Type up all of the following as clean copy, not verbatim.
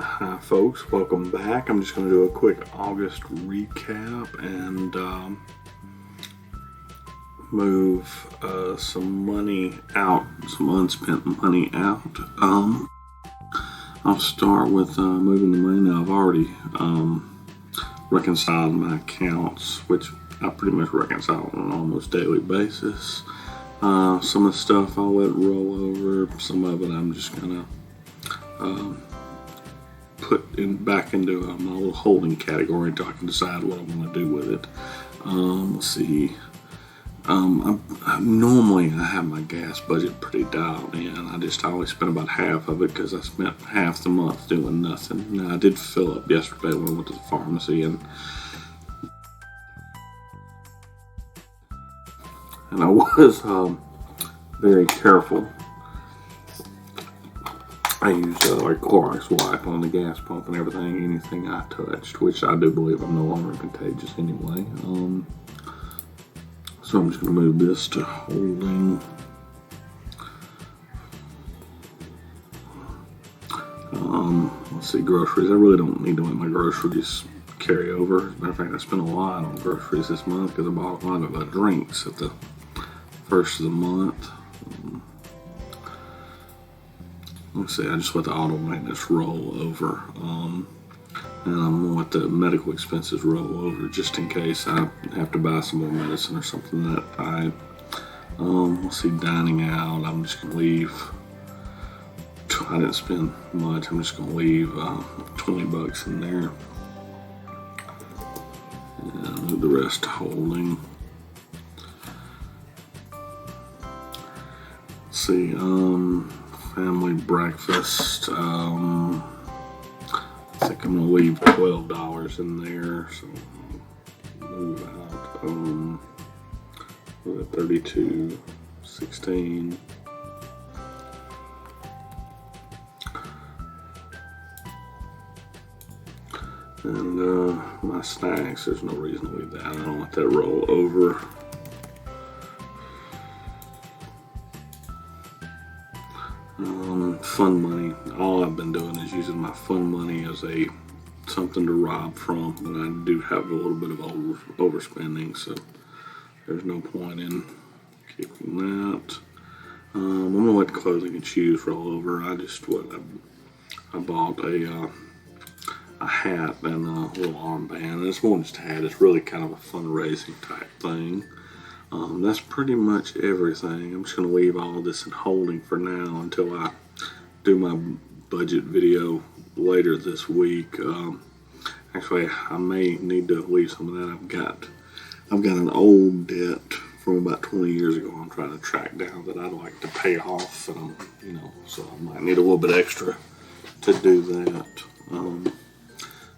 Hi folks, welcome back. I'm just going to do a quick August recap and move some money out, some unspent money out. I'll start with moving the money. Now I've already reconciled my accounts, which I pretty much reconcile on an almost daily basis. Some of the stuff I'll let roll over. Some of it I'm just going to put back into my little holding category until I can decide what I want to do with it. Let's see. Normally I have my gas budget pretty dialed in. I always spend about half of it because I spent half the month doing nothing. Now I did fill up yesterday when I went to the pharmacy and I was very careful. I used like Clorox wipe on the gas pump and everything, anything I touched, which I do believe I'm no longer contagious anyway. So I'm just going to move this to holding. Let's see, groceries. I really don't need to let my groceries carry over. As a matter of fact, I spent a lot on groceries this month because I bought a lot of drinks at the first of the month. Let's see, I just let the auto maintenance roll over. And I'm going to let the medical expenses roll over just in case I have to buy some more medicine or something that I, let's see, dining out, I'm just going to leave. I didn't spend much, I'm just going to leave $20 in there. And move the rest to holding. Let's see, family breakfast. I think I'm gonna leave $12 in there, so move out. We're at 32, 16. And my snacks, there's no reason to leave that. I don't let that roll over. Fun money. All I've been doing is using my fun money as something to rob from, but I do have a little bit of overspending, so there's no point in keeping that. I'm gonna let clothing and shoes roll over. I bought a hat and a little armband. It's more than just a hat. It's really kind of a fundraising type thing. That's pretty much everything. I'm just going to leave all of this in holding for now until I do my budget video later this week. Actually, I may need to leave some of that. I've got an old debt from about 20 years ago I'm trying to track down that I'd like to pay off, and so I might need a little bit extra to do that.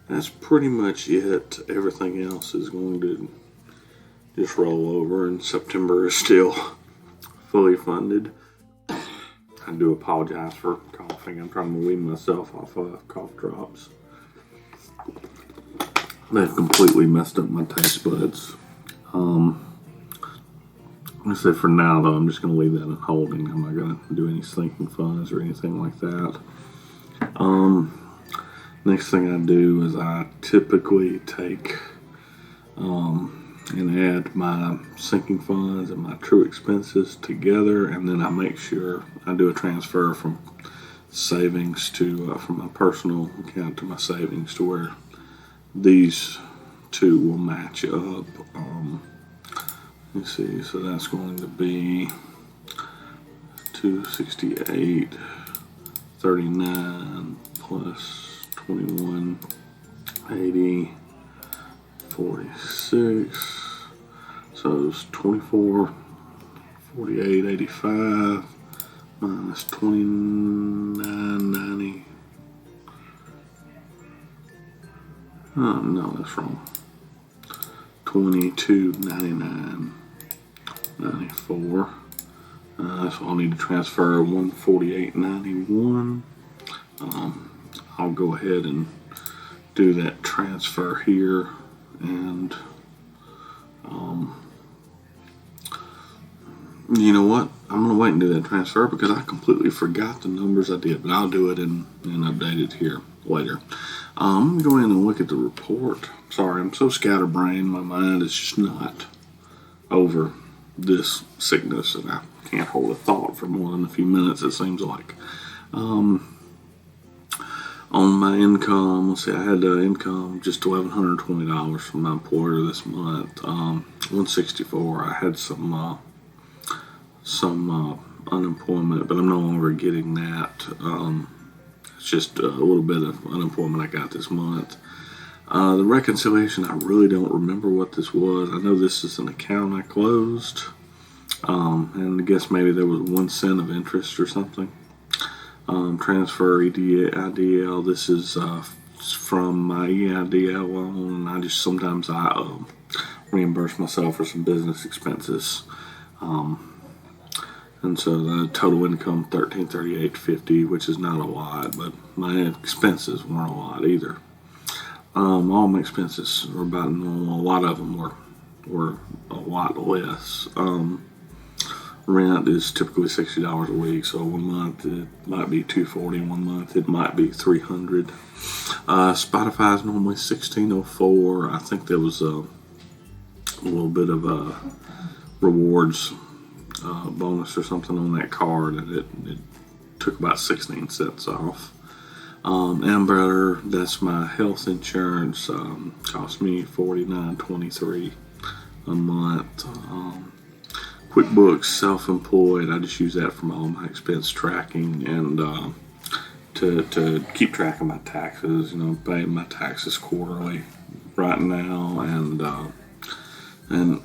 That's pretty much it. Everything else is going to just roll over, and September is still fully funded. I do apologize for coughing. I'm trying to wean myself off cough drops. They've completely messed up my taste buds. I say for now though, I'm just going to leave that in holding. I'm not going to do any sinking funds or anything like that. Next thing I do is I typically take and add my sinking funds and my true expenses together, and then I make sure I do a transfer from savings to from my personal account to my savings to where these two will match up. Let's see, so that's going to be 268.39 plus 21.80. 46, so it's 24.48.85 minus 29.90. Oh no, that's wrong. 22.99.94. So I'll need to transfer 148.91. I'll go ahead and do that transfer here. And you know what? I'm going to wait and do that transfer because I completely forgot the numbers I did, but I'll do it and update it here. later. I'm going to go in and look at the report. Sorry, I'm so scatterbrained. My mind is just not over this sickness, and I can't hold a thought for more than a few minutes, it seems like. On my income, let's see, I had income just $1,120 from my employer this month. $164. I had some unemployment, but I'm no longer getting that. It's just a little bit of unemployment I got this month. The reconciliation, I really don't remember what this was. I know this is an account I closed, and I guess maybe there was 1 cent of interest or something. Transfer IDL. This is from my EIDL loan, and sometimes I reimburse myself for some business expenses. And so the total income $1,338.50, which is not a lot, but my expenses weren't a lot either. All my expenses were about normal. A lot of them were a lot less. Rent is typically $60 a week, so 1 month it might be $240. 1 month it might be $300. Spotify is normally $16.04. I think there was a little bit of a rewards bonus or something on that card, and it took about 16 cents off. Amber, that's my health insurance, cost me $49.23 a month. QuickBooks, self-employed, I just use that for all my expense tracking and to keep track of my taxes. Pay my taxes quarterly right now, and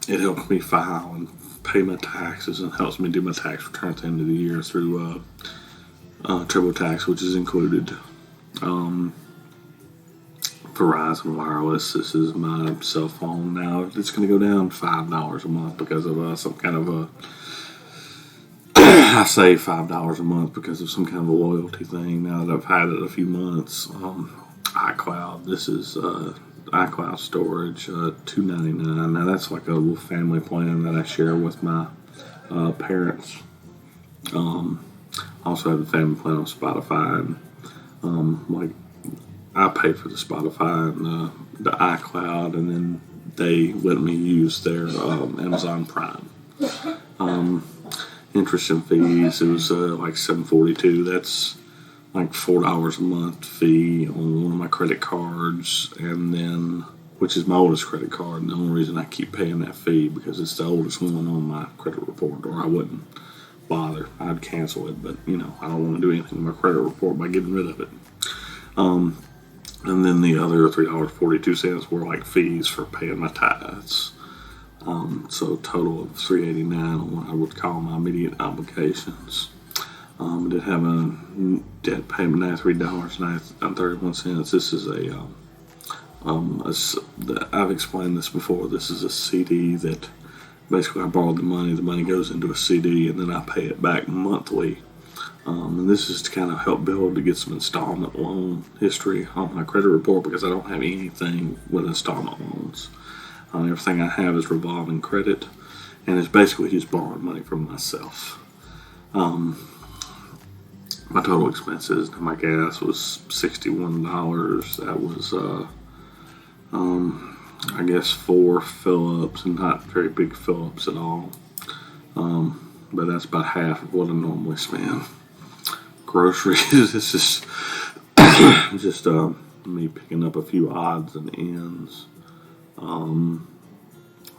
it helps me file and pay my taxes and helps me do my tax return at the end of the year through TurboTax, which is included. Verizon Wireless, this is my cell phone now. It's going to go down $5 a month because of some kind of a I say $5 a month because of some kind of a loyalty thing now that I've had it a few months. iCloud, this is iCloud storage, $2.99. Now that's like a little family plan that I share with my parents. Also have a family plan on Spotify, and I pay for the Spotify and the iCloud, and then they let me use their Amazon Prime. Interest and fees, it was like $7.42. That's like $4 a month fee on one of my credit cards, and then, which is my oldest credit card. And the only reason I keep paying that fee because it's the oldest one on my credit report, or I wouldn't bother. I'd cancel it, but I don't want to do anything with my credit report by getting rid of it. And then the other $3.42 were like fees for paying my tithes. So total of $3.89 on what I would call my immediate obligations. I did have a debt payment, $93.31. This is I've explained this before. This is a CD that basically I borrowed the money goes into a CD, and then I pay it back monthly. And this is to kind of help build to get some installment loan history on my credit report because I don't have anything with installment loans. Everything I have is revolving credit, and it's basically just borrowing money from myself. My total expenses, my gas was $61. That was, I guess 4 fill-ups, and not very big fill-ups at all. But that's about half of what I normally spend. Groceries, this is just me picking up a few odds and ends.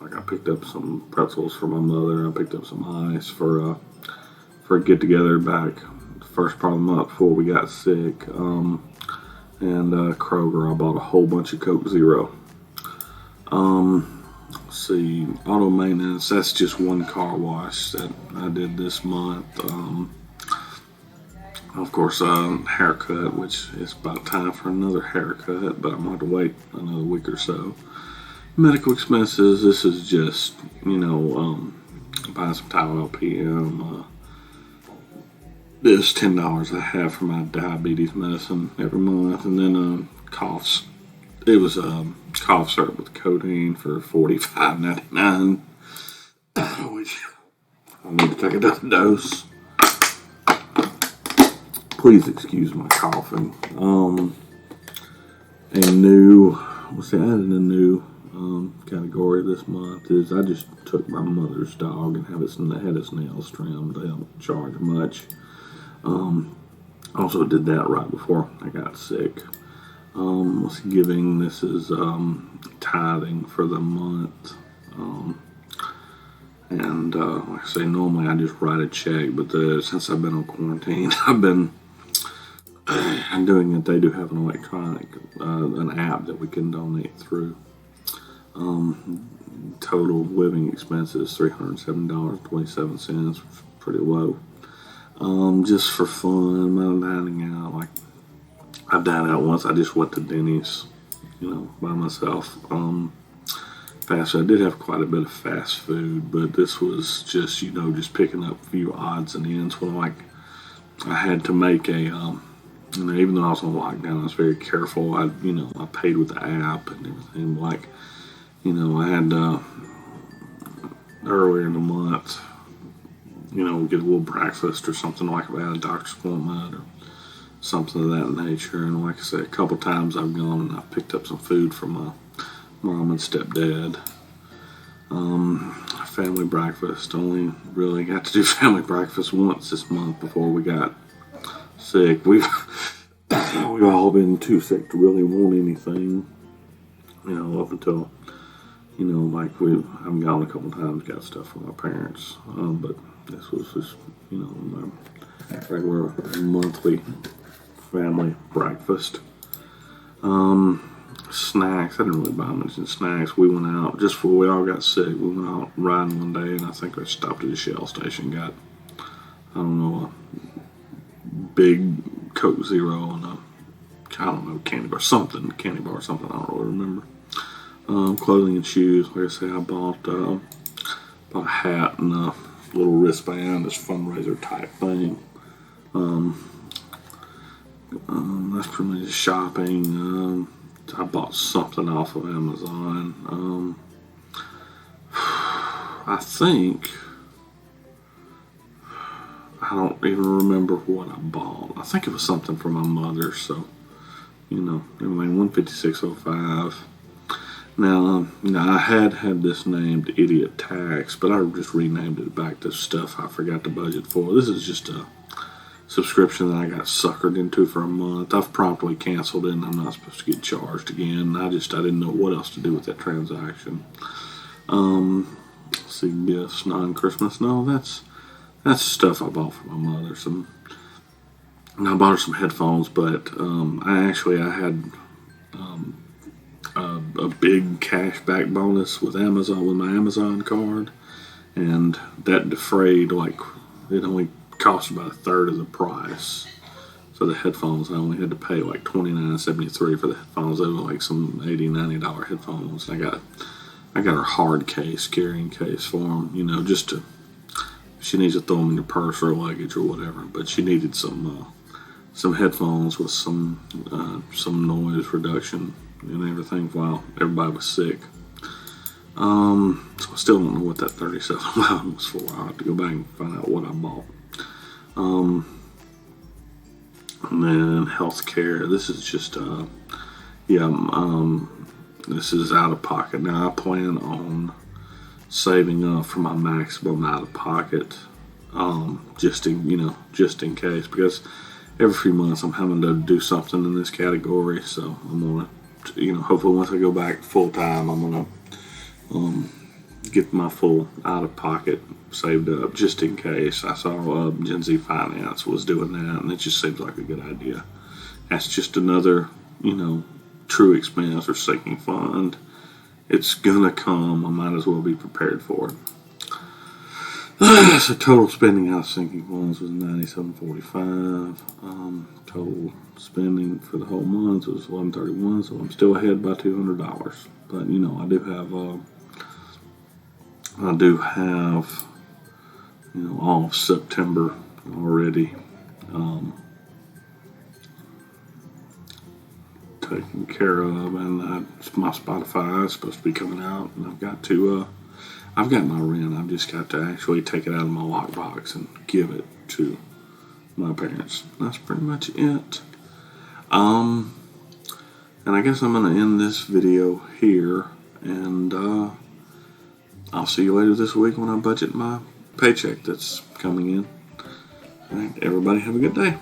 Like I picked up some pretzels for my mother. I picked up some ice for a get together back the first part of the month before we got sick. And Kroger, I bought a whole bunch of Coke Zero. Let's see, auto maintenance. That's just one car wash that I did this month. Of course, haircut, which is about time for another haircut, but I'm going to have to wait another week or so. Medical expenses, this is just, buying some Tylenol PM. This $10 I have for my diabetes medicine every month, and then coughs. It was cough syrup with codeine for $45.99, which I need to take another dose. Please excuse my coughing. A new, I added a new category this month is I just took my mother's dog and had its nails trimmed. They don't charge much. Also did that right before I got sick. Giving, this is tithing for the month. And like I say, normally I just write a check, but since I've been on quarantine, I've been doing it. They do have an electronic, an app that we can donate through. Total living expenses $307.27, pretty low. Just for fun, I'm dining out. Like I've dined out once. I just went to Denny's, by myself. Fast food. I did have quite a bit of fast food, but this was just, just picking up a few odds and ends. When I had to make a, even though I was on lockdown, I was very careful. I paid with the app and everything. I had earlier in the month, get a little breakfast or something like that, a doctor's appointment or something of that nature. And like I said, a couple times I've gone and I've picked up some food from my mom and stepdad. Family breakfast. Only really got to do family breakfast once this month before we got sick. We've all been too sick to really want anything. Up until I've gone a couple times, got stuff from my parents. But this was just my regular monthly family breakfast. Snacks. I didn't really buy much in snacks. We went out just before we all got sick. We went out riding one day, and I think we stopped at a Shell station. Got a big Coke Zero and candy bar something. I don't really remember. Clothing and shoes. Like I say, I bought a hat and a little wristband, this fundraiser type thing. That's pretty much just shopping. I bought something off of Amazon. I think I don't even remember what I bought. I think it was something for my mother. So, $156.05. Now, I had this named Idiot Tax, but I just renamed it back to stuff I forgot to budget for. This is just a subscription that I got suckered into for a month. I've promptly canceled it, and I'm not supposed to get charged again. I didn't know what else to do with that transaction. Let's see, gifts, non-Christmas. No, that's stuff I bought for my mother. I bought her some headphones, but I had a big cashback bonus with Amazon, with my Amazon card, and that defrayed, it only cost about a third of the price for the headphones. I only had to pay $29.73 for the headphones. They were some $80-$90 headphones. I got her hard case, carrying case for them, just to, she needs to throw them in your purse or luggage or whatever, but she needed some headphones with some noise reduction and everything while everybody was sick. So I still don't know what that $37 was for. I'll have to go back and find out what I bought. And then healthcare. This is just this is out of pocket. Now I plan on saving up for my maximum out of pocket, just in case, because every few months I'm having to do something in this category. So I'm gonna, hopefully once I go back full time, I'm gonna get my full out of pocket saved up just in case. I saw Gen Z Finance was doing that, and it just seems like a good idea. That's just another, true expense or sinking fund. It's gonna come. I might as well be prepared for it. So total spending out of sinking funds was $97.45. Total spending for the whole month was $11.31. So I'm still ahead by $200. But I do have all of September already taken care of, and my Spotify is supposed to be coming out, and I've got my rent. I've just got to actually take it out of my lockbox and give it to my parents. That's pretty much it. And I guess I'm going to end this video here, and I'll see you later this week when I budget my paycheck that's coming in. All right, everybody have a good day.